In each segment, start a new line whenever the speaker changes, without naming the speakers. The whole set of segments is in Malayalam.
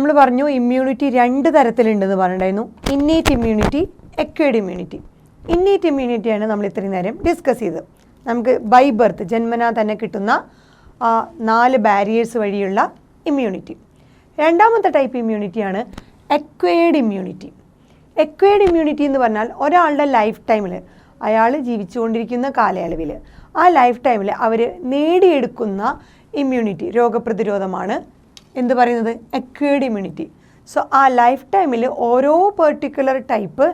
നമ്മൾ പറഞ്ഞു ഇമ്മ്യൂണിറ്റി 2 തരത്തിലുണ്ടെന്ന് പറഞ്ഞിട്ടുണ്ടായിരുന്നു. Innate immunity, acquired immunity. Innate ഇമ്മ്യൂണിറ്റിയാണ് നമ്മൾ ഇത്രയും നേരം ഡിസ്കസ് ചെയ്തത്. നമുക്ക് ബൈ ബർത്ത് ജന്മനാ തന്നെ കിട്ടുന്ന 4 ബാരിയേഴ്സ് വഴിയുള്ള ഇമ്മ്യൂണിറ്റി. രണ്ടാമത്തെ ടൈപ്പ് ഇമ്മ്യൂണിറ്റിയാണ് എക്വയർഡ് ഇമ്മ്യൂണിറ്റി. എക്വയർഡ് ഇമ്മ്യൂണിറ്റി എന്ന് പറഞ്ഞാൽ ഒരാളുടെ ലൈഫ് ടൈമിൽ, അയാൾ ജീവിച്ചുകൊണ്ടിരിക്കുന്ന കാലയളവിൽ, ആ ലൈഫ് ടൈമിൽ അവർ നേടിയെടുക്കുന്ന ഇമ്മ്യൂണിറ്റി, രോഗപ്രതിരോധമാണ് എന്ത് പറയുന്നത്, എക്വയർഡ് ഇമ്മ്യൂണിറ്റി. സോ ആ ലൈഫ് ടൈമിൽ ഓരോ പെർട്ടിക്കുലർ ടൈപ്പ്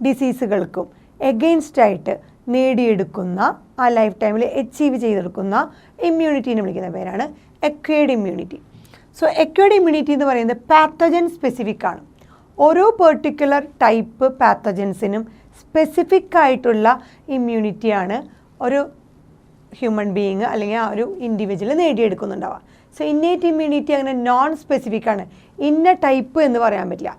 ഡിസീസുകൾക്കും എഗെയിൻസ്റ്റ് ആയിട്ട് നേടിയെടുക്കുന്ന, ആ ലൈഫ് ടൈമിൽ അച്ചീവ് ചെയ്തെടുക്കുന്ന ഇമ്മ്യൂണിറ്റീനെ വിളിക്കുന്ന പേരാണ് acquired immunity. So acquired immunity എന്ന് പറയുന്നത് പാത്തജൻ സ്പെസിഫിക് ആണ്. ഓരോ പെർട്ടിക്കുലർ ടൈപ്പ് പാത്തജൻസിനും സ്പെസിഫിക് ആയിട്ടുള്ള ഇമ്മ്യൂണിറ്റിയാണ് ഒരു ഹ്യൂമൻ ബീയിങ് അല്ലെങ്കിൽ ആ ഒരു ഇൻഡിവിജ്വൽ നേടിയെടുക്കുന്നുണ്ടാവുക. സോ ഇന്നേറ്റ് ഇമ്മ്യൂണിറ്റി അങ്ങനെ നോൺ സ്പെസിഫിക് ആണ്, ഇന്ന ടൈപ്പ് എന്ന് പറയാൻ പറ്റില്ല.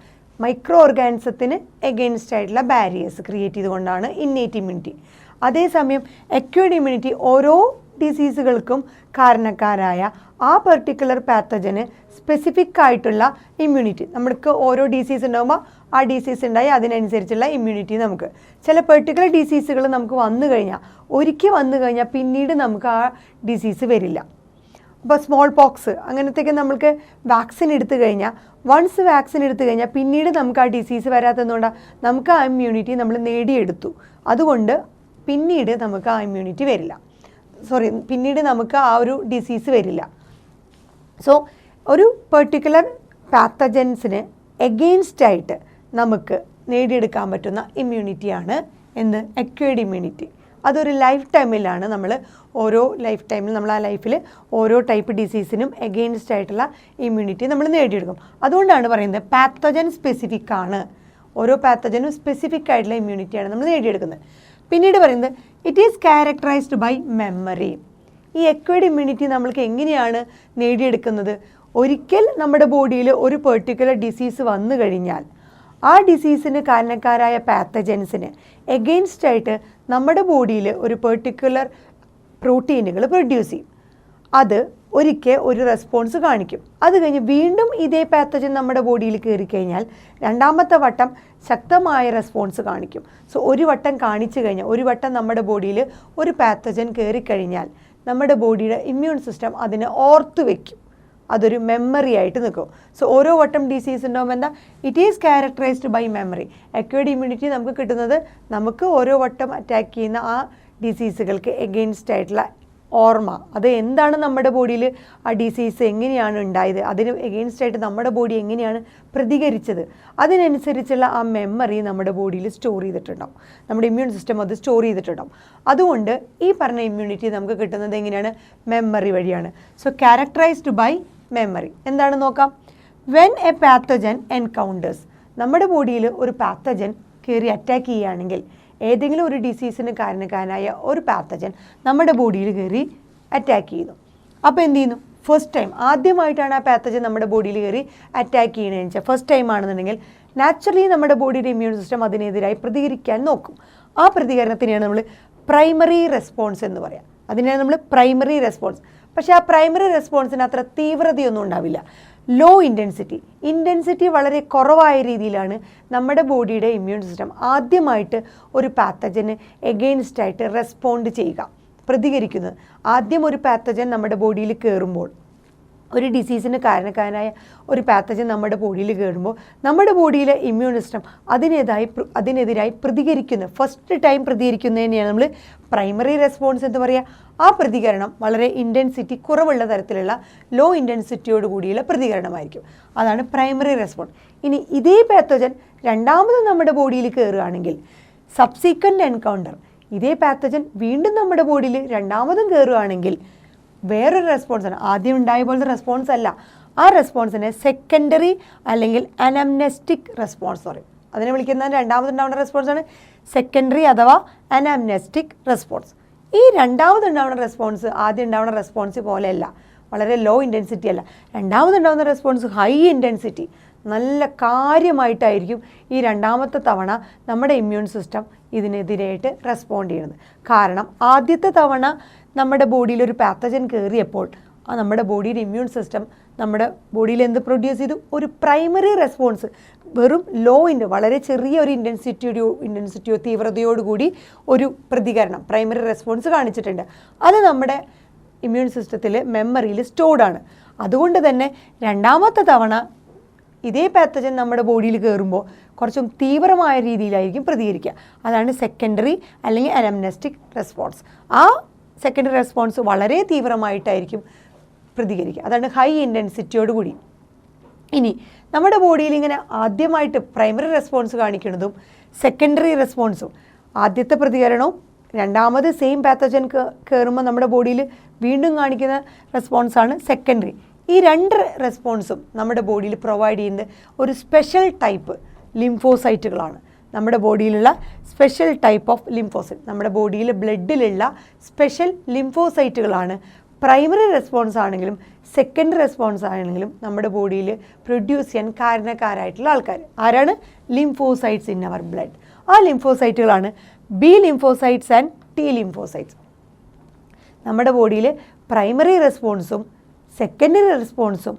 മൈക്രോ ഓർഗാനിസത്തിന് എഗെയിൻസ്റ്റ് ആയിട്ടുള്ള ബാരിയേഴ്സ് ക്രിയേറ്റ് ചെയ്തുകൊണ്ടാണ് ഇന്നേറ്റ് ഇമ്മ്യൂണിറ്റി. അതേസമയം എക്വയർഡ് ഇമ്മ്യൂണിറ്റി ഓരോ ഡിസീസുകൾക്കും കാരണക്കാരായ ആ പെർട്ടിക്കുലർ പാത്തജന് സ്പെസിഫിക് ആയിട്ടുള്ള ഇമ്മ്യൂണിറ്റി. നമുക്ക് ഓരോ ഡിസീസ് ഉണ്ടാകുമ്പോൾ ആ ഡിസീസ് ഉണ്ടായി അതിനനുസരിച്ചുള്ള ഇമ്മ്യൂണിറ്റി നമുക്ക്. ചില പെർട്ടിക്കുലർ ഡിസീസുകൾ നമുക്ക് ഒരിക്കൽ വന്നു കഴിഞ്ഞാൽ പിന്നീട് നമുക്ക് ആ ഡിസീസ് വരില്ല. അപ്പോൾ സ്മോൾ പോക്സ് അങ്ങനത്തെയൊക്കെ നമുക്ക് വാക്സിൻ എടുത്തു കഴിഞ്ഞാൽ, വൺസ് വാക്സിൻ എടുത്തു കഴിഞ്ഞാൽ പിന്നീട് നമുക്ക് ആ ഡിസീസ് വരാത്തതുകൊണ്ടാണ് നമുക്ക് ആ ഇമ്മ്യൂണിറ്റി നമ്മൾ നേടിയെടുത്തു. അതുകൊണ്ട് പിന്നീട് നമുക്ക് ആ ഇമ്മ്യൂണിറ്റി വരില്ല, പിന്നീട് നമുക്ക് ആ ഒരു ഡിസീസ് വരില്ല. സോ ഒരു പെർട്ടിക്കുലർ പാത്തജൻസിന് എഗെയിൻസ്റ്റ് ആയിട്ട് നമുക്ക് നേടിയെടുക്കാൻ പറ്റുന്ന ഇമ്മ്യൂണിറ്റിയാണ് എന്ത്, എക്വയർഡ് ഇമ്മ്യൂണിറ്റി. അതൊരു ലൈഫ് ടൈമിലാണ് നമ്മൾ നമ്മൾ ആ ലൈഫിൽ ഓരോ ടൈപ്പ് ഡിസീസിനും എഗെയിൻസ്റ്റ് ആയിട്ടുള്ള ഇമ്മ്യൂണിറ്റി നമ്മൾ നേടിയെടുക്കും. അതുകൊണ്ടാണ് പറയുന്നത് പാത്തജൻ സ്പെസിഫിക് ആണ്. ഓരോ പാത്തജനും സ്പെസിഫിക് ആയിട്ടുള്ള ഇമ്മ്യൂണിറ്റിയാണ് നമ്മൾ നേടിയെടുക്കുന്നത്. പിന്നീട് പറയുന്നത് it is characterised by memory. ഈ എക്വയർഡ് ഇമ്മ്യൂണിറ്റി നമ്മൾക്ക് എങ്ങനെയാണ് നേടിയെടുക്കുന്നത്? ഒരിക്കൽ നമ്മുടെ ബോഡിയിൽ ഒരു പെർട്ടിക്കുലർ ഡിസീസ് വന്നു കഴിഞ്ഞാൽ ആ ഡിസീസിന് കാരണക്കാരായ പാത്തജൻസിന് എഗെയിൻസ്റ്റ് ആയിട്ട് നമ്മുടെ ബോഡിയിൽ ഒരു പെർട്ടിക്കുലർ പ്രോട്ടീനുകൾ പ്രൊഡ്യൂസ് ചെയ്യും. അത് ഒരിക്കൽ ഒരു റെസ്പോൺസ് കാണിക്കും. അത് കഴിഞ്ഞ് വീണ്ടും ഇതേ പാത്തജൻ നമ്മുടെ ബോഡിയിൽ കയറിക്കഴിഞ്ഞാൽ രണ്ടാമത്തെ വട്ടം ശക്തമായ റെസ്പോൺസ് കാണിക്കും. സോ ഒരു വട്ടം കാണിച്ചു കഴിഞ്ഞാൽ, ഒരു വട്ടം നമ്മുടെ ബോഡിയിൽ ഒരു പാത്തജൻ കയറിക്കഴിഞ്ഞാൽ നമ്മുടെ ബോഡിയുടെ ഇമ്മ്യൂൺ സിസ്റ്റം അതിനെ ഓർത്തു വയ്ക്കും, അതൊരു മെമ്മറി ആയിട്ട് നിൽക്കും. സോ ഓരോ വട്ടം ഡിസീസ് ഉണ്ടാകുമ്പോൾ എന്താ, it is characterised by memory. Acquired immunity നമുക്ക് കിട്ടുന്നത് നമുക്ക് ഓരോ വട്ടം അറ്റാക്ക് ചെയ്യുന്ന ആ ഡിസീസുകൾക്ക് എഗെയിൻസ്റ്റ് ആയിട്ടുള്ള ഓർമ്മ, അത് എന്താണ് നമ്മുടെ ബോഡിയിൽ ആ ഡിസീസ് എങ്ങനെയാണ് ഉണ്ടായത്, അതിന് എഗെയിൻസ്റ്റ് ആയിട്ട് നമ്മുടെ ബോഡി എങ്ങനെയാണ് പ്രതികരിച്ചത്, അതിനനുസരിച്ചുള്ള ആ മെമ്മറി നമ്മുടെ ബോഡിയിൽ സ്റ്റോർ ചെയ്തിട്ടുണ്ടാവും. നമ്മുടെ ഇമ്മ്യൂൺ സിസ്റ്റം അത് സ്റ്റോർ ചെയ്തിട്ടുണ്ടാവും. അതുകൊണ്ട് ഈ പറഞ്ഞ ഇമ്മ്യൂണിറ്റി നമുക്ക് കിട്ടുന്നത് എങ്ങനെയാണ്, മെമ്മറി വഴിയാണ്. സോ ക്യാരക്ടറൈസ്ഡ് ബൈ മെമ്മറി എന്താണ് നോക്കാം. വെൻ എ പാത്തജൻ എൻകൗണ്ടേഴ്സ്, നമ്മുടെ ബോഡിയിൽ ഒരു പാത്തജൻ കയറി അറ്റാക്ക് ചെയ്യുകയാണെങ്കിൽ, ഏതെങ്കിലും ഒരു ഡിസീസിന് കാരണക്കാരനായ ഒരു പാത്തജൻ നമ്മുടെ ബോഡിയിൽ കയറി അറ്റാക്ക് ചെയ്യുന്നു. അപ്പോൾ എന്ത് ചെയ്യുന്നു, ഫസ്റ്റ് ടൈം ആദ്യമായിട്ടാണ് ആ പാത്തജൻ നമ്മുടെ ബോഡിയിൽ കയറി അറ്റാക്ക് ചെയ്യണമെന്ന് വെച്ചാൽ, ഫസ്റ്റ് ടൈം ആണെന്നുണ്ടെങ്കിൽ നാച്ചുറലി നമ്മുടെ ബോഡിയുടെ ഇമ്മ്യൂൺ സിസ്റ്റം അതിനെതിരായി പ്രതികരിക്കാൻ നോക്കും. ആ പ്രതികരണത്തിനെയാണ് നമ്മൾ പ്രൈമറി റെസ്പോൺസ് എന്ന് പറയാം. അതിനെയാണ് നമ്മൾ പ്രൈമറി റെസ്പോൺസ്. പക്ഷേ ആ പ്രൈമറി റെസ്പോൺസിന് അത്ര തീവ്രതയൊന്നും ഉണ്ടാവില്ല. ലോ ഇൻറ്റൻസിറ്റി വളരെ കുറവായ രീതിയിലാണ് നമ്മുടെ ബോഡിയുടെ ഇമ്മ്യൂൺ സിസ്റ്റം ആദ്യമായിട്ട് ഒരു പാത്തജന് എഗെയിൻസ്റ്റ് ആയിട്ട് റെസ്പോണ്ട് ചെയ്യുക, പ്രതികരിക്കുന്നത്. ആദ്യം ഒരു പാത്തജൻ നമ്മുടെ ബോഡിയിൽ കയറുമ്പോൾ, ഒരു ഡിസീസിന് കാരണക്കാരനായ ഒരു പാത്തജൻ നമ്മുടെ ബോഡിയിൽ കയറുമ്പോൾ നമ്മുടെ ബോഡിയിലെ ഇമ്മ്യൂൺ സിസ്റ്റം അതിനെതിരായി പ്രതികരിക്കുന്നത്, ഫസ്റ്റ് ടൈം പ്രതികരിക്കുന്നതിനെയാണ് നമ്മൾ പ്രൈമറി റെസ്പോൺസ് എന്ന് പറയുക. ആ പ്രതികരണം വളരെ ഇൻറ്റൻസിറ്റി കുറവുള്ള തരത്തിലുള്ള ലോ ഇൻറ്റൻസിറ്റിയോട് കൂടിയുള്ള പ്രതികരണമായിരിക്കും. അതാണ് പ്രൈമറി റെസ്പോൺസ്. ഇനി ഇതേ പാത്തജൻ രണ്ടാമത് നമ്മുടെ ബോഡിയിൽ കയറുകയാണെങ്കിൽ, സബ്സീക്വൻ്റ് എൻകൗണ്ടർ, ഇതേ പാത്തജൻ വീണ്ടും നമ്മുടെ ബോഡിയിൽ രണ്ടാമതും കയറുകയാണെങ്കിൽ വേറൊരു റെസ്പോൺസാണ്, ആദ്യം ഉണ്ടായ പോലത്തെ റെസ്പോൺസ് അല്ല. ആ റെസ്പോൺസിനെ സെക്കൻഡറി അല്ലെങ്കിൽ അനംനെസ്റ്റിക് റെസ്പോൺസ് പറയും. അതിനെ വിളിക്കുന്ന രണ്ടാമതുണ്ടാവുന്ന റെസ്പോൺസാണ് സെക്കൻഡറി അഥവാ അനംനെസ്റ്റിക് റെസ്പോൺസ്. ഈ രണ്ടാമതുണ്ടാവുന്ന റെസ്പോൺസ് ആദ്യം ഉണ്ടാവുന്ന റെസ്പോൺസ് പോലെയല്ല, വളരെ ലോ ഇൻറ്റൻസിറ്റി അല്ല. രണ്ടാമതുണ്ടാവുന്ന റെസ്പോൺസ് ഹൈ ഇൻറ്റൻസിറ്റി, നല്ല കാര്യമായിട്ടായിരിക്കും ഈ രണ്ടാമത്തെ തവണ നമ്മുടെ ഇമ്മ്യൂൺ സിസ്റ്റം ഇതിനെതിരായിട്ട് റെസ്പോണ്ട് ചെയ്യുന്നത്. കാരണം ആദ്യത്തെ തവണ നമ്മുടെ ബോഡിയിൽ ഒരു പാത്തജൻ കയറിയപ്പോൾ നമ്മുടെ ബോഡിയുടെ ഇമ്മ്യൂൺ സിസ്റ്റം നമ്മുടെ ബോഡിയിൽ എന്ത് പ്രൊഡ്യൂസ് ചെയ്തു? ഒരു പ്രൈമറി റെസ്പോൺസ്, വെറും വളരെ ചെറിയ ഒരു ഇൻറ്റൻസിറ്റിയോ തീവ്രതയോടുകൂടി ഒരു പ്രതികരണം, പ്രൈമറി റെസ്പോൺസ് കാണിച്ചിട്ടുണ്ട്. അത് നമ്മുടെ ഇമ്മ്യൂൺ സിസ്റ്റത്തിൽ മെമ്മറിയിൽ സ്റ്റോർഡാണ്. അതുകൊണ്ട് തന്നെ രണ്ടാമത്തെ തവണ ഇതേ പാത്തജൻ നമ്മുടെ ബോഡിയിൽ കയറുമ്പോൾ കുറച്ചും തീവ്രമായ രീതിയിലായിരിക്കും പ്രതികരിക്കുക. അതാണ് സെക്കൻഡറി അല്ലെങ്കിൽ അനംനെസ്റ്റിക് റെസ്പോൺസ്. ആ സെക്കൻഡറി റെസ്പോൺസ് വളരെ തീവ്രമായിട്ടായിരിക്കും പ്രതികരിക്കുക. അതാണ് ഹൈ ഇൻറ്റൻസിറ്റിയോട് കൂടി. ഇനി നമ്മുടെ ബോഡിയിൽ ഇങ്ങനെ ആദ്യമായിട്ട് പ്രൈമറി റെസ്പോൺസ് കാണിക്കുന്നതും സെക്കൻഡറി റെസ്പോൺസും, ആദ്യത്തെ പ്രതികരണവും രണ്ടാമത് സെയിം പാത്തജൻ കയറുമ്പോൾ നമ്മുടെ ബോഡിയിൽ വീണ്ടും കാണിക്കുന്ന റെസ്പോൺസാണ് സെക്കൻഡറി. ഈ രണ്ട് റെസ്പോൺസും നമ്മുടെ ബോഡിയിൽ പ്രൊവൈഡ് ചെയ്യുന്നത് ഒരു സ്പെഷ്യൽ ടൈപ്പ് ലിംഫോസൈറ്റുകളാണ്. നമ്മുടെ ബോഡിയിലുള്ള സ്പെഷ്യൽ ടൈപ്പ് ഓഫ് ലിംഫോസൈറ്റ്, നമ്മുടെ ബോഡിയിൽ ബ്ലഡിലുള്ള സ്പെഷ്യൽ ലിംഫോസൈറ്റുകളാണ് പ്രൈമറി റെസ്പോൺസ് ആണെങ്കിലും സെക്കൻഡറി റെസ്പോൺസ് ആണെങ്കിലും നമ്മുടെ ബോഡിയിൽ പ്രൊഡ്യൂസ് ചെയ്യാൻ കാരണക്കാരായിട്ടുള്ള ആൾക്കാർ. ആരാണ്? Lymphocytes in our blood. ആ ലിംഫോസൈറ്റുകളാണ് B lymphocytes and T lymphocytes. നമ്മുടെ ബോഡിയിൽ പ്രൈമറി റെസ്പോൺസും സെക്കൻഡറി റെസ്പോൺസും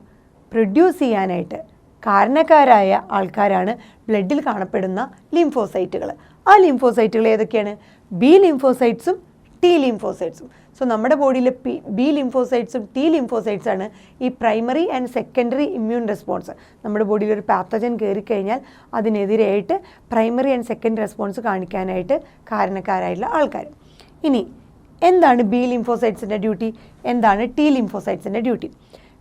പ്രൊഡ്യൂസ് ചെയ്യാനായിട്ട് കാരണക്കാരായ ആൾക്കാരാണ് ബ്ലഡിൽ കാണപ്പെടുന്ന ലിംഫോസൈറ്റുകൾ. ആ ലിംഫോസൈറ്റുകൾ ഏതൊക്കെയാണ്? ബി ലിംഫോസൈറ്റ്സും ടി ലിംഫോസൈറ്റ്സും. സോ നമ്മുടെ ബോഡിയിലെ ബി ലിംഫോസൈറ്റ്സും ടി ലിംഫോസൈറ്റ്സാണ് ഈ primary and secondary immune response. നമ്മുടെ ബോഡിയിൽ ഒരു പാത്തജൻ കയറിക്കഴിഞ്ഞാൽ അതിനെതിരെയായിട്ട് പ്രൈമറി ആൻഡ് സെക്കൻഡറി റെസ്പോൺസ് കാണിക്കാനായിട്ട് കാരണക്കാരായിട്ടുള്ള ആൾക്കാർ. ഇനി എന്താണ് ബി ലിംഫോസൈറ്റ്സിൻ്റെ ഡ്യൂട്ടി? എന്താണ് ടി ലിംഫോസൈറ്റ്സിൻ്റെ ഡ്യൂട്ടി?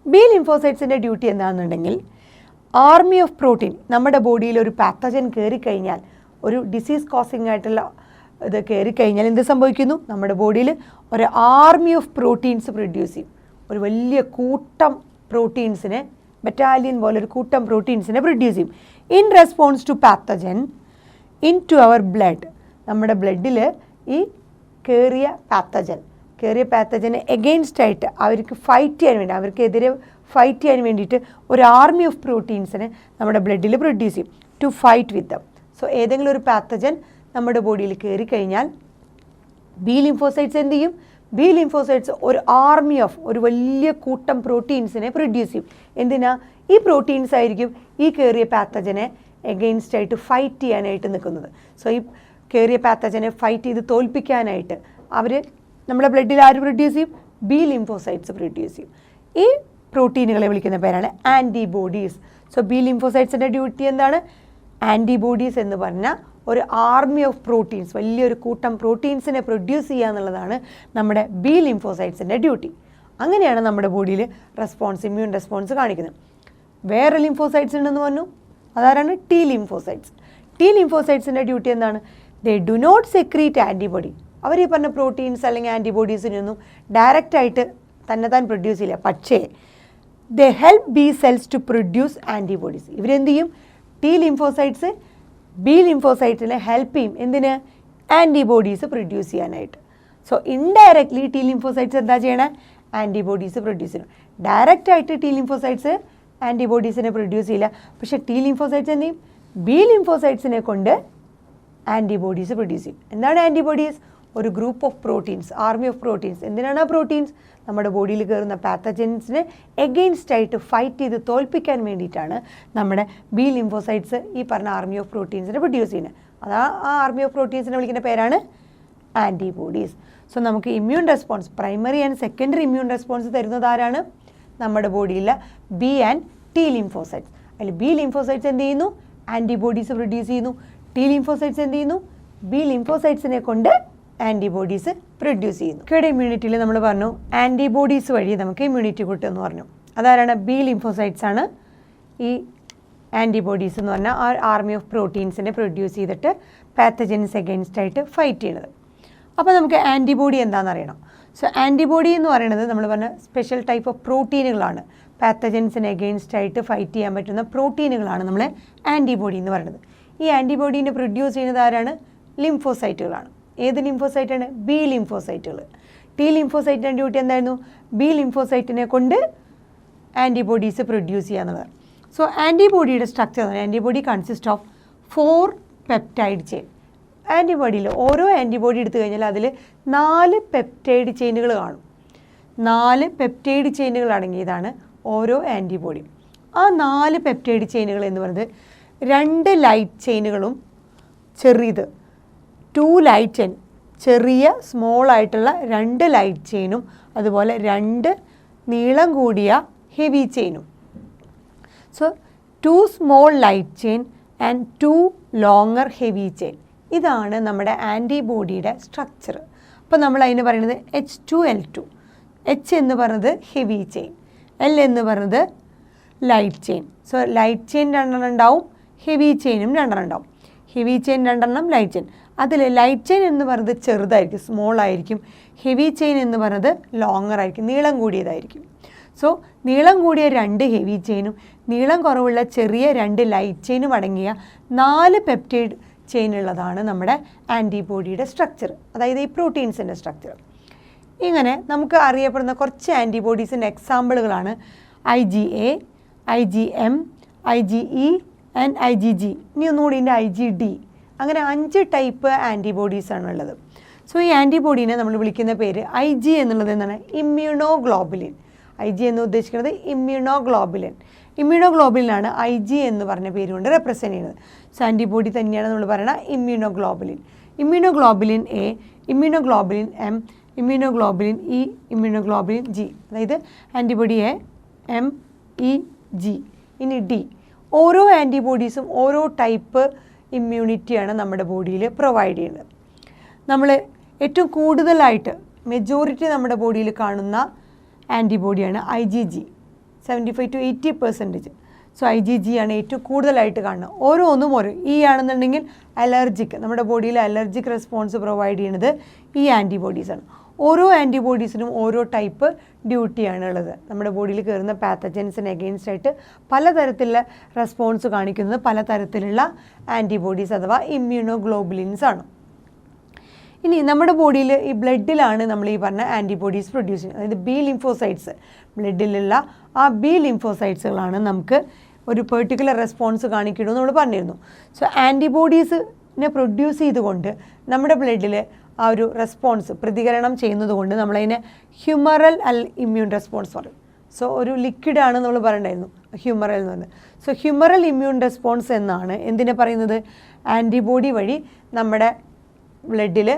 ബി ലിംഫോസൈറ്റ്സിൻ്റെ ഡ്യൂട്ടി എന്താണെന്നുണ്ടെങ്കിൽ ആർമി ഓഫ് പ്രോട്ടീൻ, നമ്മുടെ ബോഡിയിൽ ഒരു പാത്തജൻ കയറിക്കഴിഞ്ഞാൽ, ഒരു ഡിസീസ് കോസിങ് ആയിട്ടുള്ള ഇത് കയറിക്കഴിഞ്ഞാൽ എന്ത് സംഭവിക്കുന്നു? നമ്മുടെ ബോഡിയിൽ ഒരു ആർമി ഓഫ് പ്രോട്ടീൻസ് പ്രൊഡ്യൂസ് ചെയ്യും. ഒരു വലിയ കൂട്ടം പ്രോട്ടീൻസിനെ, ബറ്റാലിയൻ പോലെ ഒരു കൂട്ടം പ്രോട്ടീൻസിനെ പ്രൊഡ്യൂസ് ചെയ്യും. In response to pathogen into our blood, നമ്മുടെ ബ്ലഡിൽ ഈ കയറിയ പാത്തജന് എഗെയിൻസ്റ്റ് ആയിട്ട് അവർക്ക് ഫൈറ്റ് ചെയ്യാൻ വേണ്ടി, അവർക്കെതിരെ ഫൈറ്റ് ചെയ്യാൻ വേണ്ടിയിട്ട് ഒരു ആർമി ഓഫ് പ്രോട്ടീൻസിനെ നമ്മുടെ ബ്ലഡിൽ പ്രൊഡ്യൂസ് ചെയ്യും to fight with them. So ഏതെങ്കിലും ഒരു പാത്തജൻ നമ്മുടെ ബോഡിയിൽ കയറി കഴിഞ്ഞാൽ ബി ലിംഫോസൈറ്റ്സ് എന്ത് ചെയ്യും? ബി ലിംഫോസൈറ്റ്സ് ഒരു ആർമി ഓഫ്, ഒരു വലിയ കൂട്ടം പ്രോട്ടീൻസിനെ പ്രൊഡ്യൂസ് ചെയ്യും. എന്തിനാ? ഈ പ്രോട്ടീൻസ് ആയിരിക്കും ഈ കയറിയ പാത്തജനെ എഗെയിൻസ്റ്റ് ആയിട്ട് ഫൈറ്റ് ചെയ്യാനായിട്ട് നിൽക്കുന്നത്. സോ ഈ കയറിയ പാത്തജനെ ഫൈറ്റ് ചെയ്ത് തോൽപ്പിക്കാനായിട്ട് അവർ നമ്മുടെ ബ്ലഡിൽ ആര് പ്രൊഡ്യൂസ് ചെയ്യും? ബി ലിംഫോസൈറ്റ്സ് പ്രൊഡ്യൂസ് ചെയ്യും. ഈ പ്രോട്ടീനുകളെ വിളിക്കുന്ന പേരാണ് ആൻറ്റിബോഡീസ്. സോ ബി ലിംഫോസൈറ്റ്സിൻ്റെ ഡ്യൂട്ടി എന്താണ്? ആൻറ്റിബോഡീസ് എന്ന് പറഞ്ഞാൽ ഒരു ആർമി ഓഫ് പ്രോട്ടീൻസ്, വലിയൊരു കൂട്ടം പ്രോട്ടീൻസിനെ പ്രൊഡ്യൂസ് ചെയ്യുക എന്നുള്ളതാണ് നമ്മുടെ ബി ലിംഫോസൈറ്റ്സിൻ്റെ ഡ്യൂട്ടി. അങ്ങനെയാണ് നമ്മുടെ ബോഡിയിൽ റെസ്പോൺസ്, ഇമ്മ്യൂൺ റെസ്പോൺസ് കാണിക്കുന്നത്. വേറെ ലിംഫോസൈറ്റ്സ് ഉണ്ടെന്ന് പറഞ്ഞു, അതാരാണ്? T lymphocytes. ടി ലിംഫോസൈറ്റ്സിൻ്റെ ഡ്യൂട്ടി എന്താണ്? They do not secrete antibody. അവർ ഈ പറഞ്ഞ പ്രോട്ടീൻസ് അല്ലെങ്കിൽ ആൻറ്റിബോഡീസിനൊന്നും ഡയറക്റ്റായിട്ട് തന്നെത്താൻ പ്രൊഡ്യൂസ് ചെയ്യില്ല. പക്ഷേ they help B cells to produce antibodies. ഇവരെന്ത് ചെയ്യും? ടി ലിംഫോസൈറ്റ്സ് ബി ലിംഫോസൈറ്റിനെ ഹെൽപ്പ് ചെയ്യും. എന്തിന്? ആൻറ്റിബോഡീസ് പ്രൊഡ്യൂസ് ചെയ്യാനായിട്ട്. സോ ഇൻഡയറക്ട്ലി ടി ലിംഫോസൈറ്റ്സ് എന്താ ചെയ്യണേ? ആൻറ്റിബോഡീസ് പ്രൊഡ്യൂസ് ചെയ്യണം. ഡയറക്റ്റായിട്ട് ടി ലിംഫോസൈറ്റ്സ് ആൻറ്റിബോഡീസിനെ പ്രൊഡ്യൂസ് ചെയ്യില്ല. പക്ഷേ ടി ലിംഫോസൈറ്റ്സ് എന്ത് ചെയ്യും? ബി ലിംഫോസൈറ്റ്സിനെ കൊണ്ട് ആൻറ്റിബോഡീസ് പ്രൊഡ്യൂസ് ചെയ്യും. എന്താണ് ആൻറ്റിബോഡീസ്? ഒരു group of proteins, army of proteins. എന്തിനാണ് ആ പ്രോട്ടീൻസ്? നമ്മുടെ ബോഡിയിൽ കയറുന്ന പാത്തജൻസിനെ എഗെയിൻസ്റ്റ് ആയിട്ട് ഫൈറ്റ് ചെയ്ത് തോൽപ്പിക്കാൻ വേണ്ടിയിട്ടാണ് നമ്മുടെ ബി ലിംഫോസൈറ്റ്സ് ഈ പറഞ്ഞ ആർമി ഓഫ് പ്രോട്ടീൻസിനെ പ്രൊഡ്യൂസ് ചെയ്യുന്നത്. അതാ ആ ആർമി ഓഫ് പ്രോട്ടീൻസിനെ വിളിക്കുന്ന പേരാണ് ആൻറ്റിബോഡീസ്. സോ നമുക്ക് immune response, primary and secondary immune response തരുന്നത് ആരാണ്? നമ്മുടെ ബോഡിയിലെ ബി ആൻഡ് ടി ലിംഫോസൈറ്റ്സ്. അതിൽ ബി ലിംഫോസൈറ്റ്സ് എന്ത് ചെയ്യുന്നു? ആൻറ്റിബോഡീസ് പ്രൊഡ്യൂസ് ചെയ്യുന്നു. ടി ലിംഫോസൈറ്റ്സ് എന്ത് ചെയ്യുന്നു? ബി ലിംഫോസൈറ്റ്സിനെ കൊണ്ട് ആൻറ്റിബോഡീസ് പ്രൊഡ്യൂസ് ചെയ്യുന്നു. ഇവിടെ ഇമ്മ്യൂണിറ്റിയിൽ നമ്മൾ പറഞ്ഞു ആൻറ്റിബോഡീസ് വഴി നമുക്ക് ഇമ്മ്യൂണിറ്റി കിട്ടുമെന്ന് പറഞ്ഞു. അതാരാണ്? ബി ലിംഫോസൈറ്റ്സ് ആണ് ഈ ആൻറ്റിബോഡീസ് എന്ന് പറഞ്ഞാൽ ആ ആർമി ഓഫ് പ്രോട്ടീൻസിനെ പ്രൊഡ്യൂസ് ചെയ്തിട്ട് പാത്തജൻസ് എഗെയിൻസ്റ്റ് ആയിട്ട് ഫൈറ്റ് ചെയ്യുന്നത്. അപ്പോൾ നമുക്ക് ആൻറ്റിബോഡി എന്താണെന്ന് അറിയണം. സോ ആൻറ്റിബോഡി എന്ന് പറയുന്നത് നമ്മൾ പറഞ്ഞ സ്പെഷ്യൽ ടൈപ്പ് ഓഫ് പ്രോട്ടീനുകളാണ്. പാത്തജൻസിന് എഗെയിൻസ്റ്റ് ആയിട്ട് ഫൈറ്റ് ചെയ്യാൻ പറ്റുന്ന പ്രോട്ടീനുകളാണ് നമ്മൾ ആൻറ്റിബോഡി എന്ന് പറയുന്നത്. ഈ ആൻറ്റിബോഡീനെ പ്രൊഡ്യൂസ് ചെയ്യുന്നത് ആരാണ്? ലിംഫോസൈറ്റുകളാണ്. ഏത് ലിംഫോസൈറ്റാണ്? ബി ലിംഫോസൈറ്റുകൾ. ടി ലിംഫോസൈറ്റിൻ്റെ ഡ്യൂട്ടി എന്തായിരുന്നു? ബി ലിംഫോസൈറ്റിനെ കൊണ്ട് ആൻറ്റിബോഡീസ് പ്രൊഡ്യൂസ് ചെയ്യുക എന്നുള്ളത്. സോ ആൻറ്റിബോഡിയുടെ structure, antibody consist of 4 peptide chain. ആൻറ്റിബോഡിയിൽ ഓരോ ആൻറ്റിബോഡി എടുത്തു കഴിഞ്ഞാൽ അതിൽ 4 പെപ്റ്റൈഡ് ചെയിനുകൾ കാണും. 4 പെപ്റ്റൈഡ് ചെയിനുകൾ അടങ്ങിയതാണ് ഓരോ ആൻറ്റിബോഡിയും. ആ 4 പെപ്റ്റൈഡ് ചെയിനുകൾ എന്ന് പറയുന്നത് 2 ലൈറ്റ് ചെയിനുകളും ചെറിയത്, 2 ലൈറ്റ് ചെയിൻ ചെറിയ സ്മോൾ ആയിട്ടുള്ള 2 ലൈറ്റ് ചെയിനും അതുപോലെ 2 നീളം കൂടിയ ഹെവി ചെയിനും. So 2 small light chain and 2 longer heavy chain. ഇതാണ് നമ്മുടെ ആൻറ്റിബോഡിയുടെ സ്ട്രക്ചർ. അപ്പോൾ നമ്മൾ അതിന് പറയുന്നത് H2L2. H എന്ന് പറയുന്നത് ഹെവി ചെയിൻ, L എന്ന് പറയുന്നത് light chain. So light chain 2 ഉണ്ടാവും, ഹെവി ചെയിനും 2 ഉണ്ടാവും. Heavy chain 2, light chain. അതിൽ ലൈറ്റ് ചെയിൻ എന്ന് പറയുന്നത് ചെറുതായിരിക്കും, സ്മോൾ ആയിരിക്കും. ഹെവി ചെയിൻ എന്ന് പറയുന്നത് ലോങ്ങർ ആയിരിക്കും, നീളം കൂടിയതായിരിക്കും. സോ നീളം കൂടിയ 2 ഹെവി ചെയിനും നീളം കുറവുള്ള ചെറിയ 2 ലൈറ്റ് ചെയിനും അടങ്ങിയ 4 പെപ്റ്റൈഡ് ചെയിൻ ഉള്ളതാണ് നമ്മുടെ ആൻറ്റിബോഡിയുടെ സ്ട്രക്ചർ, അതായത് ഈ പ്രോട്ടീൻസിൻ്റെ സ്ട്രക്ചർ. ഇങ്ങനെ നമുക്ക് അറിയപ്പെടുന്ന കുറച്ച് ആൻറ്റിബോഡീസിൻ്റെ എക്സാമ്പിളുകളാണ് IgA, IgM, IgE and IgG. ഇനി ഒന്നുകൂടി ഇതിൻ്റെ IgD. അങ്ങനെ 5 ടൈപ്പ് ആൻറ്റിബോഡീസാണ് ഉള്ളത്. സോ ഈ ആൻറ്റിബോഡീനെ നമ്മൾ വിളിക്കുന്ന പേര് IG എന്നുള്ളത് എന്താണ്? ഇമ്മ്യൂണോഗ്ലോബുലിൻ. IG എന്ന് ഉദ്ദേശിക്കുന്നത് ഇമ്മ്യൂണോഗ്ലോബുലിൻ. ഇമ്മ്യൂണോഗ്ലോബുലിനാണ് IG എന്ന് പറഞ്ഞ പേര് കൊണ്ട് റെപ്രസെൻറ്റ് ചെയ്യുന്നത്. സോ ആൻറ്റിബോഡി തന്നെയാണ് നമ്മൾ പറയുന്നത് immunoglobulin. Immunoglobulin A, immunoglobulin M, immunoglobulin E, immunoglobulin G. അതായത് antibody A, M, E, G. ഇനി D. ഓരോ ആൻറ്റിബോഡീസും ഓരോ ടൈപ്പ് ഇമ്മ്യൂണിറ്റിയാണ് നമ്മുടെ ബോഡിയിൽ പ്രൊവൈഡ് ചെയ്യുന്നത്. നമ്മൾ ഏറ്റവും കൂടുതലായിട്ട് മെജോറിറ്റി നമ്മുടെ ബോഡിയിൽ കാണുന്ന ആൻറ്റിബോഡിയാണ് IgG, 75 to 80%. സോ IgG ആണ് ഏറ്റവും കൂടുതലായിട്ട് കാണുന്നത്. ഓരോന്നും ഓരോ. E ആണെന്നുണ്ടെങ്കിൽ അലർജിക്, നമ്മുടെ ബോഡിയിൽ അലർജിക് റെസ്പോൺസ് പ്രൊവൈഡ് ചെയ്യുന്നത് ഈ ആൻറ്റിബോഡീസാണ്. ഓരോ ആൻറ്റിബോഡീസിനും ഓരോ ടൈപ്പ് ഡ്യൂട്ടിയാണ് ഉള്ളത്. നമ്മുടെ ബോഡിയിൽ കയറുന്ന പാത്തജൻസിന് എഗെയിൻസ്റ്റ് ആയിട്ട് പലതരത്തിലുള്ള റെസ്പോൺസ് കാണിക്കുന്നത് പലതരത്തിലുള്ള ആൻറ്റിബോഡീസ് അഥവാ ഇമ്മ്യൂണോഗ്ലോബുലിൻസ് ആണ്. ഇനി നമ്മുടെ ബോഡിയിൽ ഈ ബ്ലഡിലാണ് നമ്മൾ ഈ പറഞ്ഞ ആൻറ്റിബോഡീസ് പ്രൊഡ്യൂസ് ചെയ്യുന്നത്. അതായത് B ലിംഫോസൈറ്റ്സ്, ബ്ലഡിലുള്ള ആ B ലിംഫോസൈറ്റ്സുകളാണ് നമുക്ക് ഒരു പെർട്ടിക്കുലർ റെസ്പോൺസ് കാണിക്കണമെന്ന് നമ്മൾ പറഞ്ഞിരുന്നു. സോ ആൻറ്റിബോഡീസിനെ പ്രൊഡ്യൂസ് ചെയ്തുകൊണ്ട് നമ്മുടെ ബ്ലഡിൽ ആ ഒരു റെസ്പോൺസ് പ്രതികരണം ചെയ്യുന്നത് കൊണ്ട് നമ്മളതിനെ ഹ്യൂമറൽ ഇമ്മ്യൂൺ റെസ്പോൺസ് പറയും. സോ ഒരു ലിക്വിഡാണ് നമ്മൾ പറയണ്ടായിരുന്നു ഹ്യൂമറൽ എന്ന് പറയുന്നത്. സോ ഹ്യൂമറൽ ഇമ്മ്യൂൺ റെസ്പോൺസ് എന്നാണ് എന്തിനെ പറയുന്നത്? ആൻറ്റിബോഡി വഴി നമ്മുടെ ബ്ലഡിൽ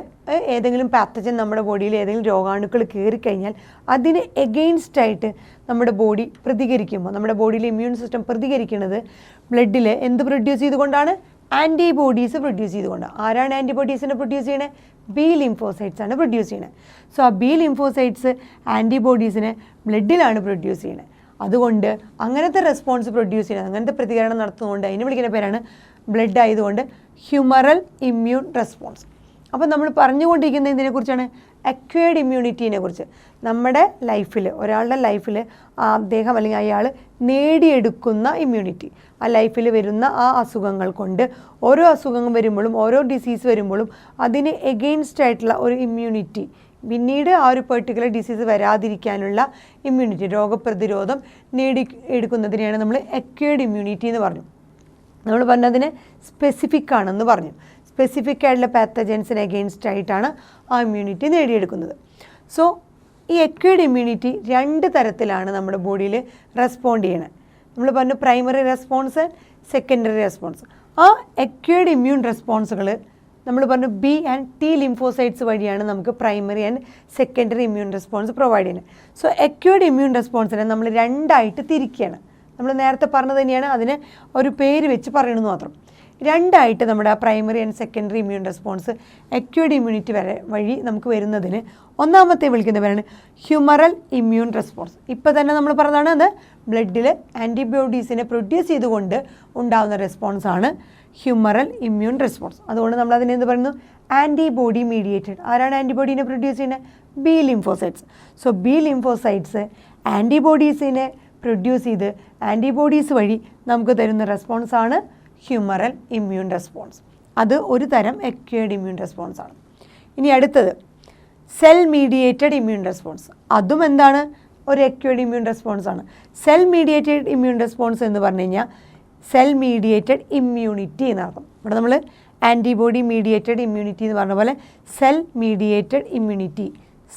ഏതെങ്കിലും പാത്തജൻ നമ്മുടെ ബോഡിയിൽ ഏതെങ്കിലും രോഗാണുക്കൾ കയറിക്കഴിഞ്ഞാൽ അതിന് എഗെയിൻസ്റ്റ് ആയിട്ട് നമ്മുടെ ബോഡി പ്രതികരിക്കുമ്പോൾ നമ്മുടെ ബോഡിയിലെ ഇമ്മ്യൂൺ സിസ്റ്റം പ്രതികരിക്കുന്നത് ബ്ലഡിൽ എന്ത് പ്രൊഡ്യൂസ് ചെയ്തുകൊണ്ടാണ്? ആൻറ്റിബോഡീസ് പ്രൊഡ്യൂസ് ചെയ്തുകൊണ്ടാണ്. ആരാണ് ആൻറ്റിബോഡീസിനെ പ്രൊഡ്യൂസ് ചെയ്യണത്? B ലിംഫോസൈറ്റ്സ് ആണ് പ്രൊഡ്യൂസ് ചെയ്യണത്. സോ ആ B ലിംഫോസൈറ്റ്സ് ആൻറ്റിബോഡീസിനെ ബ്ലഡിലാണ് പ്രൊഡ്യൂസ് ചെയ്യണത്. അതുകൊണ്ട് അങ്ങനത്തെ റെസ്പോൺസ് പ്രൊഡ്യൂസ് ചെയ്യുന്നത്, അങ്ങനത്തെ പ്രതികരണം നടത്തുന്നതുകൊണ്ട് അതിന് വിളിക്കുന്ന പേരാണ് ബ്ലഡ് ആയതുകൊണ്ട് ഹ്യൂമറൽ ഇമ്മ്യൂൺ റെസ്പോൺസ്. അപ്പോൾ നമ്മൾ പറഞ്ഞുകൊണ്ടിരിക്കുന്ന ഇതിനെക്കുറിച്ചാണ് അക്വയർഡ് ഇമ്മ്യൂണിറ്റീനെ കുറിച്ച്. നമ്മുടെ ലൈഫിൽ, ഒരാളുടെ ലൈഫിൽ അദ്ദേഹം അല്ലെങ്കിൽ അയാൾ നേടിയെടുക്കുന്ന ഇമ്മ്യൂണിറ്റി, ആ ലൈഫിൽ വരുന്ന ആ അസുഖങ്ങൾ കൊണ്ട് ഓരോ അസുഖങ്ങൾ വരുമ്പോഴും ഓരോ ഡിസീസ് വരുമ്പോഴും അതിന് എഗെയിൻസ്റ്റ് ആയിട്ടുള്ള ഒരു ഇമ്മ്യൂണിറ്റി, പിന്നീട് ആ ഒരു പെർട്ടിക്കുലർ ഡിസീസ് വരാതിരിക്കാനുള്ള ഇമ്മ്യൂണിറ്റി, രോഗപ്രതിരോധം നേടിയെടുക്കുന്നതിനെയാണ് നമ്മൾ അക്വയർഡ് ഇമ്മ്യൂണിറ്റി എന്ന് പറഞ്ഞു. നമ്മൾ പറഞ്ഞതിന് സ്പെസിഫിക് ആണെന്ന് പറഞ്ഞു. സ്പെസിഫിക് ആയിട്ടുള്ള പാത്തജൻസിന് എഗെയിൻസ്റ്റ് ആയിട്ടാണ് ആ ഇമ്മ്യൂണിറ്റി നേടിയെടുക്കുന്നത്. സോ ഈ അക്വയർഡ് ഇമ്മ്യൂണിറ്റി 2 തരത്തിലാണ് നമ്മുടെ ബോഡിയിൽ റെസ്പോണ്ട് ചെയ്യണത്. നമ്മൾ പറഞ്ഞു പ്രൈമറി റെസ്പോൺസ്, സെക്കൻഡറി റെസ്പോൺസ്. ആ അക്വയർഡ് ഇമ്മ്യൂൺ റെസ്പോൺസുകൾ നമ്മൾ പറഞ്ഞു B and T ലിംഫോസൈറ്റ്സ് വഴിയാണ് നമുക്ക് primary and secondary immune response provide ചെയ്യുന്നത്. സോ അക്വയർഡ് ഇമ്മ്യൂൺ റെസ്പോൺസിനെ നമ്മൾ 2 ആയിട്ട് തിരിക്കുകയാണ്. നമ്മൾ നേരത്തെ പറഞ്ഞത് തന്നെയാണ്, അതിന് ഒരു പേര് വെച്ച് പറയണമെന്ന് മാത്രം. 2 ആയിട്ട് നമ്മുടെ primary and secondary immune response acquired immunity വഴി നമുക്ക് വരുന്നതിന് ഒന്നാമത്തെ വിളിക്കുന്ന പേരാണ് ഹ്യൂമറൽ ഇമ്മ്യൂൺ റെസ്പോൺസ്. ഇപ്പോൾ തന്നെ നമ്മൾ പറഞ്ഞതാണ്, അത് ബ്ലഡിൽ ആൻറ്റിബോഡീസിനെ പ്രൊഡ്യൂസ് ചെയ്തുകൊണ്ട് ഉണ്ടാകുന്ന റെസ്പോൺസാണ് ഹ്യൂമറൽ ഇമ്മ്യൂൺ റെസ്പോൺസ്. അതുകൊണ്ട് നമ്മൾ അതിനെ എന്ത് പറയുന്നു? Antibody mediated. ആരാണ് ആൻറ്റിബോഡീനെ പ്രൊഡ്യൂസ് ചെയ്യുന്നത്? B lymphocytes. So B lymphocytes ആൻറ്റിബോഡീസിനെ പ്രൊഡ്യൂസ് ചെയ്ത് ആൻറ്റിബോഡീസ് വഴി നമുക്ക് തരുന്ന റെസ്പോൺസാണ് ഹ്യൂമറൽ ഇമ്മ്യൂൺ റെസ്പോൺസ്. അത് ഒരു തരം അക്വയർഡ് ഇമ്മ്യൂൺ റെസ്പോൺസ് ആണ്. ഇനി അടുത്തത് സെൽ മീഡിയേറ്റഡ് ഇമ്മ്യൂൺ റെസ്പോൺസ്. അതും എന്താണ്? ഒരു അക്വയർഡ് ഇമ്മ്യൂൺ റെസ്പോൺസ് ആണ്. സെൽ മീഡിയേറ്റഡ് ഇമ്മ്യൂൺ റെസ്പോൺസ് എന്ന് പറഞ്ഞു കഴിഞ്ഞാൽ സെൽ മീഡിയേറ്റഡ് ഇമ്മ്യൂണിറ്റി എന്നർത്ഥം. ഇവിടെ നമ്മൾ ആൻറ്റിബോഡി മീഡിയേറ്റഡ് ഇമ്മ്യൂണിറ്റി എന്ന് പറഞ്ഞ പോലെ cell mediated immunity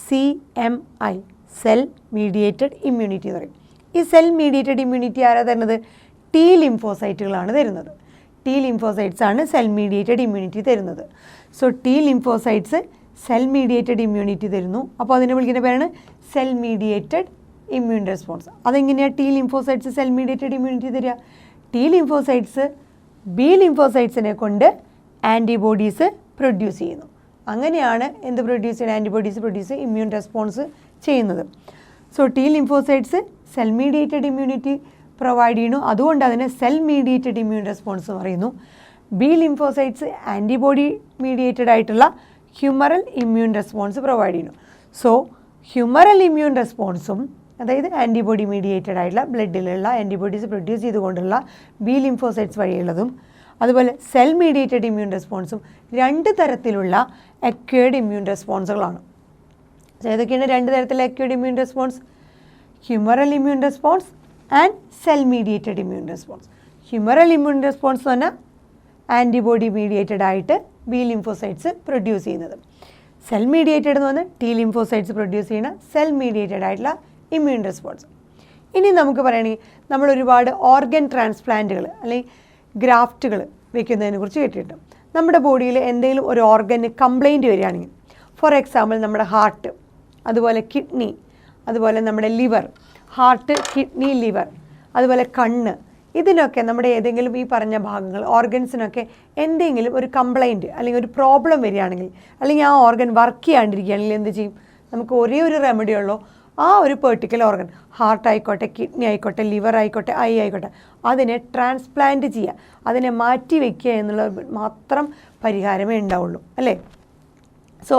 CMI, cell mediated immunity എന്ന് പറയും. ഈ സെൽ മീഡിയേറ്റഡ് ഇമ്മ്യൂണിറ്റി ആരാ തരുന്നത്? ടി ലിംഫോസൈറ്റുകളാണ് തരുന്നത്. ടി ലിംഫോസൈറ്റ്സ് ആണ് സെൽ മീഡിയേറ്റഡ് ഇമ്മ്യൂണിറ്റി തരുന്നത്. So T lymphocytes cell mediated immunity തരുന്നു. അപ്പോൾ അതിനെ വിളിക്കുന്ന പേരാണ് സെൽ മീഡിയേറ്റഡ് ഇമ്മ്യൂൺ റെസ്പോൺസ്. അതെങ്ങനെയാണ് T lymphocytes cell mediated immunity തരിക? ടി ലിംഫോസൈറ്റ്സ് ബി ലിംഫോസൈറ്റ്സിനെ കൊണ്ട് ആൻറ്റിബോഡീസ് പ്രൊഡ്യൂസ് ചെയ്യുന്നു. അങ്ങനെയാണ് എന്ത് പ്രൊഡ്യൂസ് ചെയ്യുന്നത്? ആൻറ്റിബോഡീസ് പ്രൊഡ്യൂസ് ഇമ്മ്യൂൺ റെസ്പോൺസ് ചെയ്യുന്നത്. So T lymphocytes cell mediated immunity provide ചെയ്യുന്നു. അതുകൊണ്ട് അതിനെ സെൽ മീഡിയേറ്റഡ് ഇമ്മ്യൂൺ റെസ്പോൺസ് എന്ന് പറയുന്നു. ബി ലിംഫോസൈറ്റ്സ് ആൻറ്റിബോഡി മീഡിയേറ്റഡ് ആയിട്ടുള്ള ഹ്യൂമറൽ ഇമ്മ്യൂൺ റെസ്പോൺസ് പ്രൊവൈഡ് ചെയ്യുന്നു. സോ ഹ്യൂമറൽ ഇമ്മ്യൂൺ റെസ്പോൺസും, അതായത് ആൻറ്റിബോഡി മീഡിയേറ്റഡ് ആയിട്ടുള്ള ബ്ലഡിലുള്ള ആൻറ്റിബോഡീസ് പ്രൊഡ്യൂസ് ചെയ്തുകൊണ്ടുള്ള ബി ലിംഫോസൈറ്റ്സ് വഴിയുള്ളതും, അതുപോലെ സെൽ മീഡിയേറ്റഡ് ഇമ്മ്യൂൺ റെസ്പോൺസും 2 തരത്തിലുള്ള അക്വേർഡ് ഇമ്മ്യൂൺ റെസ്പോൺസുകളാണ്. ഏതൊക്കെയാണ് 2 തരത്തിലുള്ള acquired immune response? Humoral immune response and cell mediated immune response. Humoral immune response എന്ന് പറഞ്ഞാൽ ആൻറ്റിബോഡി മീഡിയേറ്റഡ് ആയിട്ട് ബി ലിംഫോസൈറ്റ്സ് പ്രൊഡ്യൂസ് ചെയ്യുന്നത്. സെൽ മീഡിയേറ്റഡ് എന്ന് പറഞ്ഞാൽ ടി ലിംഫോസൈറ്റ്സ് പ്രൊഡ്യൂസ് ചെയ്യുന്ന സെൽ മീഡിയേറ്റഡ് ആയിട്ടുള്ള ഇമ്മ്യൂൺ റെസ്പോൺസ്. ഇനി നമുക്ക് പറയുകയാണെങ്കിൽ നമ്മൾ ഒരുപാട് ഓർഗൻ ട്രാൻസ്പ്ലാന്റുകൾ അല്ലെങ്കിൽ ഗ്രാഫ്റ്റുകൾ വെക്കുന്നതിനെ കുറിച്ച് കേട്ടിട്ടുണ്ട്. നമ്മുടെ ബോഡിയിൽ എന്തെങ്കിലും ഒരു ഓർഗന് കംപ്ലൈൻറ്റ് വരികയാണെങ്കിൽ, ഫോർ എക്സാമ്പിൾ നമ്മുടെ ഹാർട്ട്, അതുപോലെ കിഡ്നി, അതുപോലെ നമ്മുടെ ലിവർ, ഹാർട്ട്, കിഡ്നി, ലിവർ, അതുപോലെ കണ്ണ്, ഇതിനൊക്കെ നമ്മുടെ ഏതെങ്കിലും ഈ പറഞ്ഞ ഭാഗങ്ങൾ ഓർഗൻസിനൊക്കെ എന്തെങ്കിലും ഒരു കംപ്ലൈൻറ്റ് അല്ലെങ്കിൽ ഒരു പ്രോബ്ലം വരികയാണെങ്കിൽ, അല്ലെങ്കിൽ ആ ഓർഗൻ വർക്ക് ചെയ്യാണ്ടിരിക്കുകയാണെങ്കിൽ എന്ത് ചെയ്യും? നമുക്ക് ഒരേ ഒരു റെമഡി ഉള്ളൂ. ആ ഒരു പെർട്ടിക്കുലർ ഓർഗൻ, ഹാർട്ട് ആയിക്കോട്ടെ, കിഡ്നി ആയിക്കോട്ടെ, ലിവർ ആയിക്കോട്ടെ, ഐ ആയിക്കോട്ടെ, അതിനെ ട്രാൻസ്പ്ലാന്റ് ചെയ്യുക, അതിനെ മാറ്റി വയ്ക്കുക എന്നുള്ള മാത്രം പരിഹാരമേ ഉണ്ടാവുള്ളൂ, അല്ലേ? സോ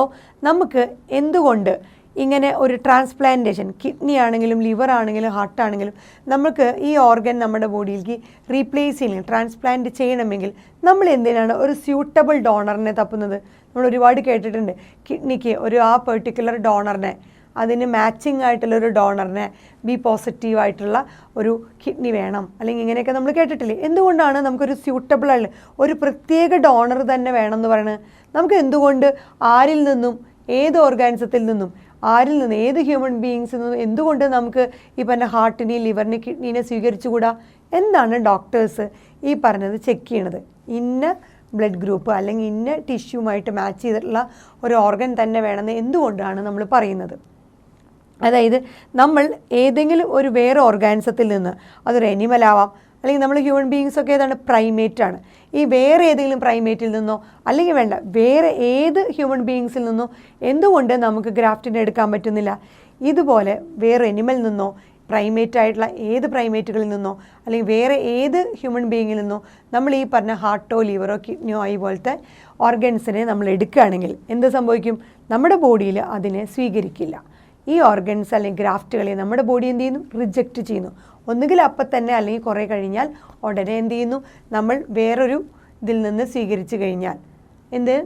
നമുക്ക് എന്തുകൊണ്ട് ഇങ്ങനെ ഒരു ട്രാൻസ്പ്ലാന്റേഷൻ, കിഡ്നി ആണെങ്കിലും ലിവർ ആണെങ്കിലും ഹാർട്ട് ആണെങ്കിലും, നമുക്ക് ഈ ഓർഗൻ നമ്മുടെ ബോഡിയിലേക്ക് റീപ്ലേസ് ചെയ്യണമെങ്കിൽ, ട്രാൻസ്പ്ലാന്റ് ചെയ്യണമെങ്കിൽ നമ്മൾ എന്തിനാണ് ഒരു സ്യൂട്ടബിൾ ഡോണറിനെ തപ്പുന്നത്? നമ്മൾ ഒരുപാട് കേട്ടിട്ടുണ്ട്, കിഡ്നിക്ക് ഒരു ആ പെർട്ടിക്കുലർ ഡോണറിനെ, അതിന് മാച്ചിങ് ആയിട്ടുള്ളൊരു ഡോണറിനെ, ബി പോസിറ്റീവ് ആയിട്ടുള്ള ഒരു കിഡ്നി വേണം, അല്ലെങ്കിൽ ഇങ്ങനെയൊക്കെ നമ്മൾ കേട്ടിട്ടില്ലേ? എന്തുകൊണ്ടാണ് നമുക്കൊരു സ്യൂട്ടബിൾ ആയിട്ടുള്ള ഒരു പ്രത്യേക ഡോണർ തന്നെ വേണമെന്ന് പറയുന്നത്? നമുക്ക് എന്തുകൊണ്ട് ആരിൽ നിന്നും, ഏത് ഓർഗാനിസത്തിൽ നിന്നും, ആരിൽ നിന്ന്, ഏത് ഹ്യൂമൻ ബീയിങ്സിൽ നിന്നും എന്തുകൊണ്ട് നമുക്ക് ഈ പറഞ്ഞ ഹാർട്ടിനെയും ലിവറിനെ കിഡ്നീനെ സ്വീകരിച്ചുകൂടാ? എന്താണ് ഡോക്ടേഴ്സ് ഈ പറഞ്ഞത് ചെക്ക് ചെയ്യണത്? ഇന്ന ബ്ലഡ് ഗ്രൂപ്പ് അല്ലെങ്കിൽ ഇന്ന ടിഷ്യൂമായിട്ട് മാച്ച് ചെയ്തിട്ടുള്ള ഒരു ഓർഗൻ തന്നെ വേണമെന്ന് എന്തുകൊണ്ടാണ് നമ്മൾ പറയുന്നത്? അതായത് നമ്മൾ ഏതെങ്കിലും ഒരു വേറെ ഓർഗാനിസത്തിൽ നിന്ന്, അതൊരു അനിമൽ ആവാം, അല്ലെങ്കിൽ നമ്മൾ ഹ്യൂമൻ ബീയിങ്സ് ഒക്കെ ഏതാണ് പ്രൈമേറ്റാണ്, ഈ വേറെ ഏതെങ്കിലും പ്രൈമേറ്റിൽ നിന്നോ, അല്ലെങ്കിൽ വേണ്ട വേറെ ഏത് ഹ്യൂമൻ ബീയിങ്സിൽ നിന്നോ എന്തുകൊണ്ട് നമുക്ക് ഗ്രാഫ്റ്റിനെ എടുക്കാൻ പറ്റുന്നില്ല? ഇതുപോലെ വേറെ അനിമൽ നിന്നോ, പ്രൈമേറ്റ് ആയിട്ടുള്ള ഏത് പ്രൈമേറ്റുകളിൽ നിന്നോ, അല്ലെങ്കിൽ വേറെ ഏത് ഹ്യൂമൻ ബീയിങ്ങിൽ നിന്നോ നമ്മൾ ഈ പറഞ്ഞ ഹാർട്ടോ ലിവറോ കിഡ്നിയോ ഐ പോലത്തെ ഓർഗൻസിനെ നമ്മൾ എടുക്കുകയാണെങ്കിൽ എന്ത് സംഭവിക്കും? നമ്മുടെ ബോഡിയിൽ അതിനെ സ്വീകരിക്കില്ല. ഈ ഓർഗൻസ് അല്ലെങ്കിൽ ഗ്രാഫ്റ്റുകളെ നമ്മുടെ ബോഡി എന്ത് ചെയ്യുന്നു? റിജക്റ്റ് ചെയ്യുന്നു. ഒന്നുകിൽ അപ്പം തന്നെ, അല്ലെങ്കിൽ കുറേ കഴിഞ്ഞാൽ ഉടനെ എന്ത് ചെയ്യുന്നു? നമ്മൾ വേറൊരു ഇതിൽ നിന്ന് സ്വീകരിച്ചു കഴിഞ്ഞാൽ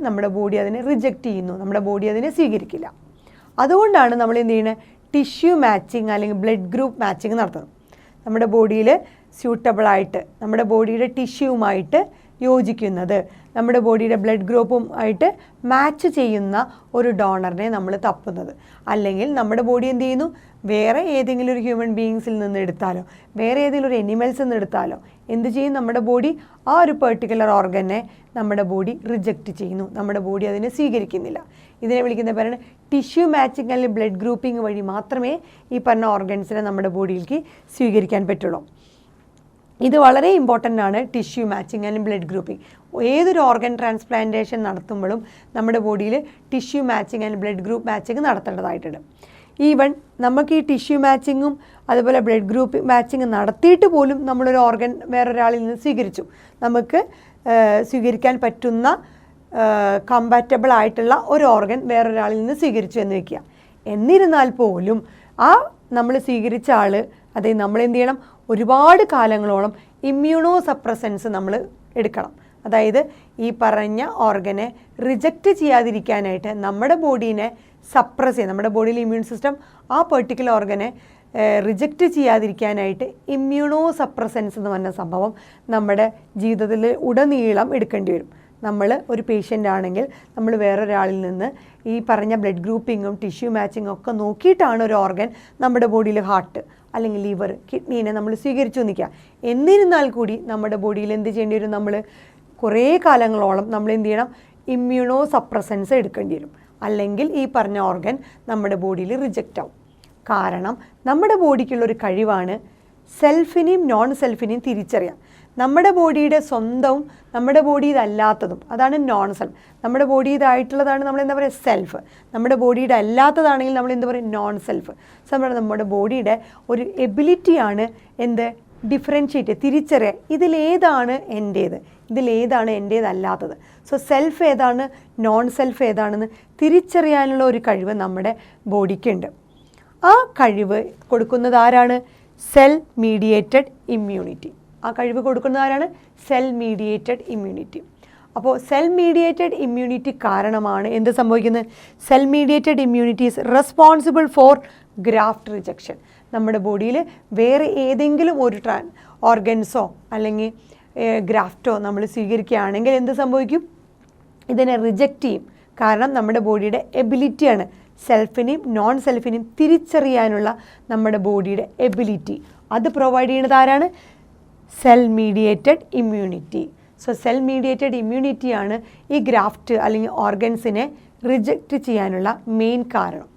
നമ്മുടെ ബോഡി അതിനെ റിജക്റ്റ് ചെയ്യുന്നു, നമ്മുടെ ബോഡി അതിനെ സ്വീകരിക്കില്ല. അതുകൊണ്ടാണ് നമ്മൾ എന്ത് ചെയ്യുന്നത്? ടിഷ്യൂ മാച്ചിങ് അല്ലെങ്കിൽ ബ്ലഡ് ഗ്രൂപ്പ് മാച്ചിങ് നടത്തുന്നത്. നമ്മുടെ ബോഡിയിൽ സ്യൂട്ടബിളായിട്ട്, നമ്മുടെ ബോഡിയുടെ ടിഷ്യൂവുമായിട്ട് യോജിക്കുന്നത്, നമ്മുടെ ബോഡിയുടെ ബ്ലഡ് ഗ്രൂപ്പും ആയിട്ട് മാച്ച് ചെയ്യുന്ന ഒരു ഡോണറിനെ നമ്മൾ തപ്പുന്നത്. അല്ലെങ്കിൽ നമ്മുടെ ബോഡി എന്ത് ചെയ്യുന്നു? വേറെ ഏതെങ്കിലും ഒരു ഹ്യൂമൻ ബീയിങ്സിൽ നിന്ന് എടുത്താലോ, വേറെ ഏതെങ്കിലും ഒരു അനിമൽസിൽ നിന്ന് എടുത്താലോ എന്ത് ചെയ്യും? നമ്മുടെ ബോഡി ആ ഒരു പെർട്ടിക്കുലർ ഓർഗനെ നമ്മുടെ ബോഡി റിജക്റ്റ് ചെയ്യുന്നു, നമ്മുടെ ബോഡി അതിനെ സ്വീകരിക്കുന്നില്ല. ഇതിനെ വിളിക്കുന്ന പേരാണ് ടിഷ്യൂ മാച്ചിങ് അല്ലെങ്കിൽ ബ്ലഡ് ഗ്രൂപ്പിംഗ് വഴി മാത്രമേ ഈ പറഞ്ഞ ഓർഗൻസിനെ നമ്മുടെ ബോഡിയിലേക്ക് സ്വീകരിക്കാൻ പറ്റുള്ളൂ. ഇത് വളരെ ഇമ്പോർട്ടൻ്റ് ആണ്, tissue matching and blood grouping. ഏതൊരു ഓർഗൻ ട്രാൻസ്പ്ലാന്റേഷൻ നടത്തുമ്പോഴും നമ്മുടെ ബോഡിയിൽ tissue matching and blood group matching നടത്തേണ്ടതായിട്ടുണ്ട്. ഈവൻ നമുക്ക് ഈ ടിഷ്യൂ മാച്ചിങ്ങും അതുപോലെ ബ്ലഡ് ഗ്രൂപ്പ് മാച്ചിങ് നടത്തിയിട്ട് പോലും നമ്മളൊരു ഓർഗൻ വേറൊരാളിൽ നിന്ന് സ്വീകരിച്ചു, നമുക്ക് സ്വീകരിക്കാൻ പറ്റുന്ന കമ്പാറ്റബിൾ ആയിട്ടുള്ള ഒരു ഓർഗൻ വേറൊരാളിൽ നിന്ന് സ്വീകരിച്ചു എന്ന് വയ്ക്കുക. എന്നിരുന്നാൽ പോലും ആ നമ്മൾ സ്വീകരിച്ച ആൾ, അതായത് നമ്മൾ എന്ത് ചെയ്യണം? ഒരുപാട് കാലങ്ങളോളം ഇമ്മ്യൂണോ സപ്രസൻസ് നമ്മൾ എടുക്കണം. അതായത് ഈ പറഞ്ഞ ഓർഗനെ റിജക്റ്റ് ചെയ്യാതിരിക്കാനായിട്ട് നമ്മുടെ ബോഡീനെ സപ്രസ് ചെയ്യുക, നമ്മുടെ ബോഡിയിലെ ഇമ്മ്യൂൺ സിസ്റ്റം ആ പെർട്ടിക്കുലർ ഓർഗനെ റിജക്റ്റ് ചെയ്യാതിരിക്കാനായിട്ട് ഇമ്മ്യൂണോ സപ്രസൻസ് എന്ന് പറഞ്ഞ സംഭവം നമ്മുടെ ജീവിതത്തിൽ ഉടനീളം എടുക്കേണ്ടി വരും. നമ്മൾ ഒരു പേഷ്യൻ്റ് ആണെങ്കിൽ നമ്മൾ വേറൊരാളിൽ നിന്ന് ഈ പറഞ്ഞ ബ്ലഡ് ഗ്രൂപ്പിങ്ങും ടിഷ്യൂ മാച്ചിങ്ങും ഒക്കെ നോക്കിയിട്ടാണ് ഒരു ഓർഗൻ നമ്മുടെ ബോഡിയിൽ ഹാർട്ട് അല്ലെങ്കിൽ ലിവർ കിഡ്നീനെ നമ്മൾ സ്വീകരിച്ചു നിൽക്കുക. എന്നിരുന്നാൽ കൂടി നമ്മുടെ ബോഡിയിൽ എന്ത് ചെയ്യേണ്ടി വരും? നമ്മൾ കുറേ കാലങ്ങളോളം നമ്മൾ എന്ത് ചെയ്യണം? ഇമ്മ്യൂണോ സപ്രസൻസ് എടുക്കേണ്ടി വരും. അല്ലെങ്കിൽ ഈ പറഞ്ഞ ഓർഗൻ നമ്മുടെ ബോഡിയിൽ റിജക്റ്റ് ആവും. കാരണം നമ്മുടെ ബോഡിക്കുള്ളൊരു കഴിവാണ് സെൽഫിനെയും നോൺ സെൽഫിനെയും തിരിച്ചറിയാം. നമ്മുടെ ബോഡിയുടെ സ്വന്തവും നമ്മുടെ ബോഡി ഇതല്ലാത്തതും അതാണ് നോൺ സെൽഫ്. നമ്മുടെ ബോഡി ഇതായിട്ടുള്ളതാണ് നമ്മൾ എന്താ പറയുക? സെൽഫ്. നമ്മുടെ ബോഡിയുടെ അല്ലാത്തതാണെങ്കിൽ നമ്മൾ എന്താ പറയുക? Non self. നമ്മുടെ ബോഡിയുടെ ഒരു എബിലിറ്റിയാണ് എന്ത്? ഡിഫറൻഷ്യേറ്റ്, തിരിച്ചറിയാൻ ഇതിലേതാണ് എൻ്റേത്, ഇതിലേതാണ് എൻ്റേതല്ലാത്തത്. സോ സെൽഫ് ഏതാണ്, നോൺ സെൽഫ് ഏതാണെന്ന് തിരിച്ചറിയാനുള്ള ഒരു കഴിവ് നമ്മുടെ ബോഡിക്കുണ്ട്. ആ കഴിവ് കൊടുക്കുന്നത് ആരാണ്? Cell mediated immunity. ആ കഴിവ് കൊടുക്കുന്നത് ആരാണ്? Cell mediated immunity. അപ്പോൾ സെൽ മീഡിയേറ്റഡ് ഇമ്മ്യൂണിറ്റി കാരണമാണ് എന്ത് സംഭവിക്കുന്നത്? Cell mediated immunity is responsible for graft rejection. നമ്മുടെ ബോഡിയിൽ വേറെ ഏതെങ്കിലും ഒരു ഓർഗൻസോ അല്ലെങ്കിൽ ഗ്രാഫ്റ്റോ നമ്മൾ സ്വീകരിക്കുകയാണെങ്കിൽ എന്ത് സംഭവിക്കും? ഇതിനെ റിജക്റ്റ് ചെയ്യും. കാരണം നമ്മുടെ ബോഡിയുടെ എബിലിറ്റിയാണ് സെൽഫിനെയും നോൺ സെൽഫിനെയും തിരിച്ചറിയാനുള്ള നമ്മുടെ ബോഡിയുടെ എബിലിറ്റി. അത് പ്രൊവൈഡ് ചെയ്യുന്നത് ആരാണ്? Cell mediated immunity. So cell mediated ഇമ്മ്യൂണിറ്റിയാണ് ഈ ഗ്രാഫ്റ്റ് അല്ലെങ്കിൽ ഓർഗൻസിനെ റിജക്റ്റ് ചെയ്യാനുള്ള മെയിൻ കാരണം.